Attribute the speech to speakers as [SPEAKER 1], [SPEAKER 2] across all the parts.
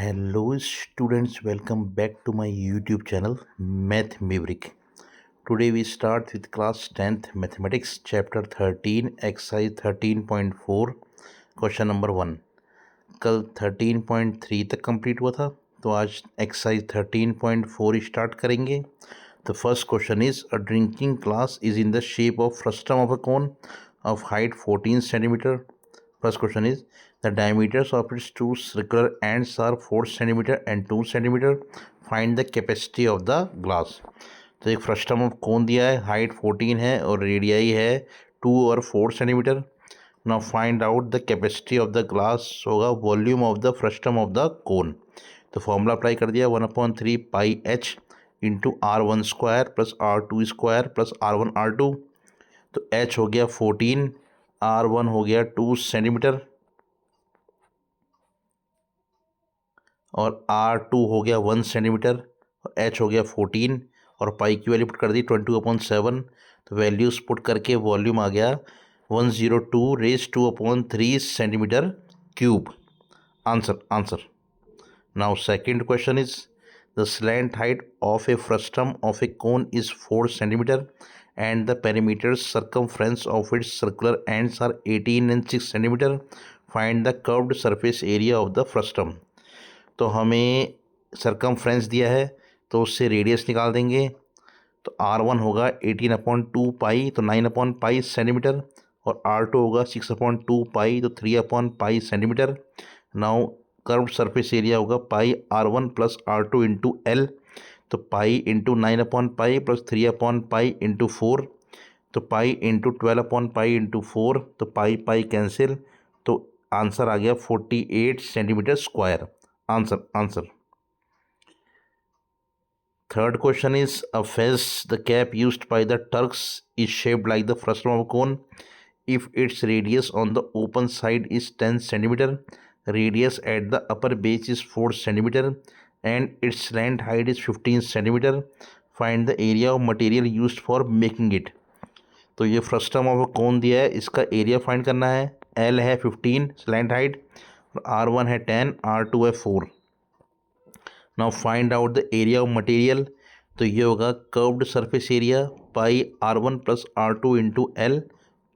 [SPEAKER 1] Hello students, welcome back to my YouTube channel Math Maverick. Today we start with class 10th Mathematics chapter 13 exercise 13.4 question number 1। कल 13.3 तक complete हुआ था, तो आज exercise 13.4 start करेंगे। The first question is a drinking glass is in the shape of frustum of a cone of height 14 centimeter. First question is the diameters of its two circular ends are 4 centimeter and 2 centimeter. Find the capacity of the glass. तो एक frustum of cone दिया है, height 14 है और radii है 2 और 4 centimetre. Now find out the capacity of the glass होगा volume of the frustum of the cone. तो फॉर्मूला अप्लाई कर दिया 1/3 pi H into R1 square plus R2 square plus R1 R2। तो H हो गया 14, R1 हो गया 2 centimetre और R2 हो गया 1 सेंटीमीटर और एच हो गया 14 और पाई की वैल्यू पुट कर दी 22/7। तो वैल्यूज पुट करके वॉल्यूम आ गया 102⁻²3 centimetre cube. Answer. Now second question is the slant height of A frustum of a cone is 4 centimetre and the perimeter circumference of its circular ends are 18 and 6 centimeter. Find the curved surface area of the frustum. तो हमें circumference दिया है तो उससे radius निकाल देंगे। तो R1 होगा 18/2 पाई तो 9/पाई सेंटीमीटर और R2 होगा 6/2 पाई तो 3/पाई centimetre. Now curve surface area होगा pi R1 plus R2 into L. तो पाई इंटू 9/पाई प्लस 3/पाई इंटू 4 तो पाई इंटू 12/पाई इंटू 4 तो पाई पाई कैंसिल। तो आंसर आ गया 48 centimetre square. Answer. Third question is a fez, the cap used by the Turks is shaped like the frustum of a cone. If its radius on the open side is 10 centimeter, radius at the upper base is 4 centimeter and its slant height is 15 centimeter. Find the area of material used for making it. तो ये frustum of a कोन दिया है, इसका area find करना है। L है 15 slant height और R1 है 10, R2 है 4। Now find out the area of material. तो ये होगा curved surface area pi R1 plus R2 into L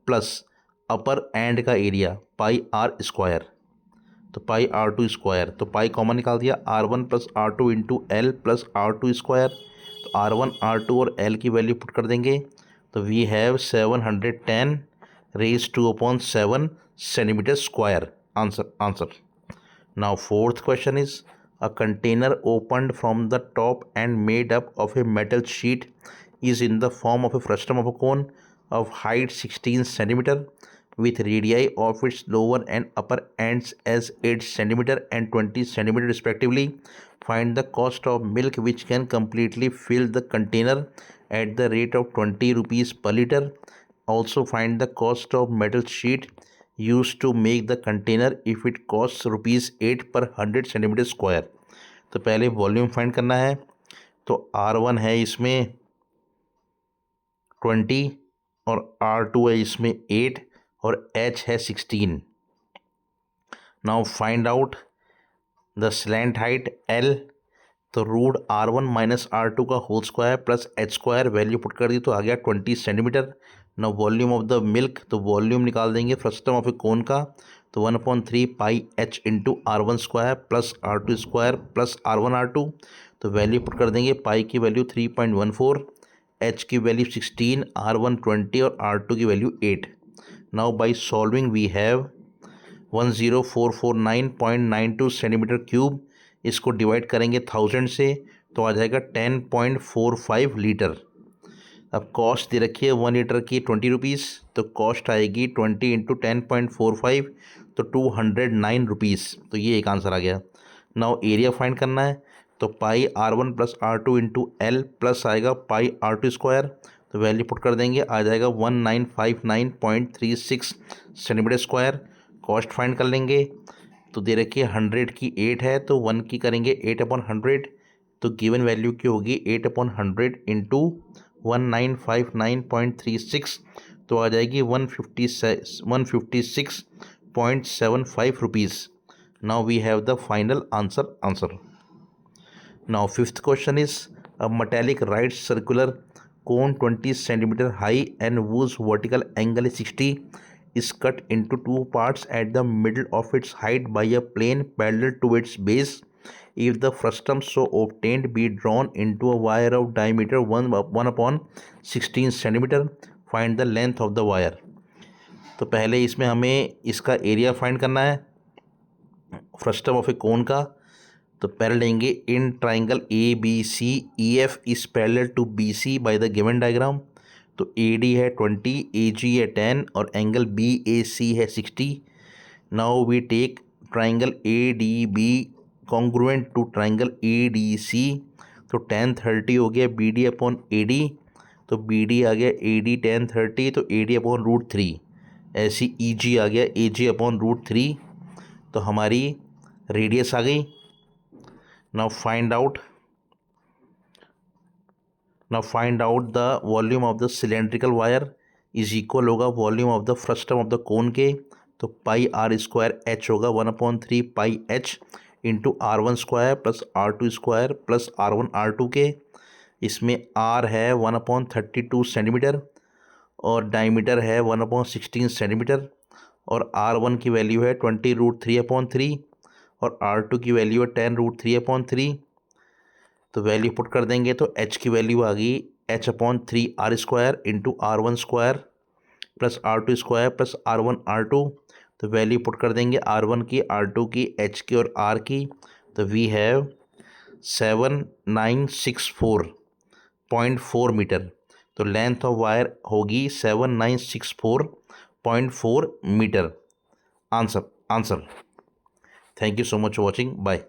[SPEAKER 1] plus upper and का एरिया पाई आर स्क्वायर। तो पाई R2 स्क्वायर तो पाई कॉमन निकाल दिया R1 plus R2 into L plus R2 square. तो R1 R2 और L की value put कर देंगे। तो we have 710⁻² centimetre square. Answer. Now fourth question is a container opened from the top and made up of a metal sheet is in the form of a frustum of a cone of height 16 centimeter with radii of its lower and upper ends as 8 centimeter and 20 centimeter respectively. Find the cost of milk which can completely fill the container at the rate of 20 rupees per liter. Also find the cost of metal sheet used to make the container if it costs rupees 8 per 100 centimetre square. तो पहले volume find करना है। तो R1 है इसमें 20 और R2 है इसमें 8 और H है 16। Now find out the slant height L। तो रूट R1 माइनस R2 का whole square plus H square value put कर दी तो आ गया 20 centimetre. Now volume of the milk तो वॉल्यूम निकाल देंगे फ्रस्टम ऑफ ए कोन का। तो 1/3 pi H into R1 square plus R2 square plus R1 R2। तो वैल्यू पुट कर देंगे पाई की वैल्यू 3.14, एच की वैल्यू 16, R1 20 और R2 की value 8। Now by solving we have 10449.92 centimetre cube. इसको डिवाइड करेंगे 1000 से तो आ जाएगा 10.45 लीटर। अब कॉस्ट दे रखी है 1 लीटर की 20 रुपीज़ तो कॉस्ट आएगी 20 इंटू 10.45 तो 209 रुपीज़। तो ये एक आंसर आ गया। नाउ एरिया फाइंड करना है। तो पाई R1 plus R2 into L plus आएगा पाई R2 स्क्वायर। तो वैल्यू पुट कर देंगे आ जाएगा 1959.36 सेंटीमीटर स्क्वायर। कॉस्ट फाइंड कर लेंगे। तो दे रखी है 100 की 8 है तो 1 की करेंगे 8/100। तो गिवन वैल्यू की होगी 8/100 इंटू 1959.36 तो आ जाएगी 156.75 rupees. Now we have the final answer. Now fifth question is a metallic right circular cone 20 centimeter high and whose vertical angle is 60 is cut into two parts at the middle of its height by a plane parallel to its base. If the frustum so obtained be drawn into a wire of diameter 1/16 centimeter, find the length of the wire. तो पहले इसमें हमें इसका area find करना है frustum of a cone का। तो पहले लेंगे in triangle A B C E F is parallel to B C by the given diagram. तो ए डी है 20, ए जी है 10 और एंगल बी ए सी है 60। Now we take triangle A D B congruent to triangle A D C. तो 10 30 हो गया B D upon A D, तो B D आ गया ए डी 10 30, तो ए डी अपॉन √3। ऐसी ई जी आ गया ए जी अपॉन √3। तो हमारी रेडियस आ गई। Now find out the volume of the cylindrical wire is equal होगा volume of the frustum of the cone के। तो पाई आर स्क्वायर एच होगा 1/3 pi H into R1 square plus R2 square plus R1 R2 के। इसमें R है 1/32 centimetre और diameter है 1/16 centimetre और R1 की वैल्यू है 20√3/3 और R2 की वैल्यू है 10√3/3। तो वैल्यू पुट कर देंगे तो H की वैल्यू आ गई H/3 R square into R1 square plus R2 square plus R1 R2। तो वैल्यू पुट कर देंगे R1 की, R2 की, H की और R की। तो वी हैव 7964.4 मीटर। तो लेंथ ऑफ वायर होगी 7964.4 metre. Answer. Thank you so much for watching. Bye.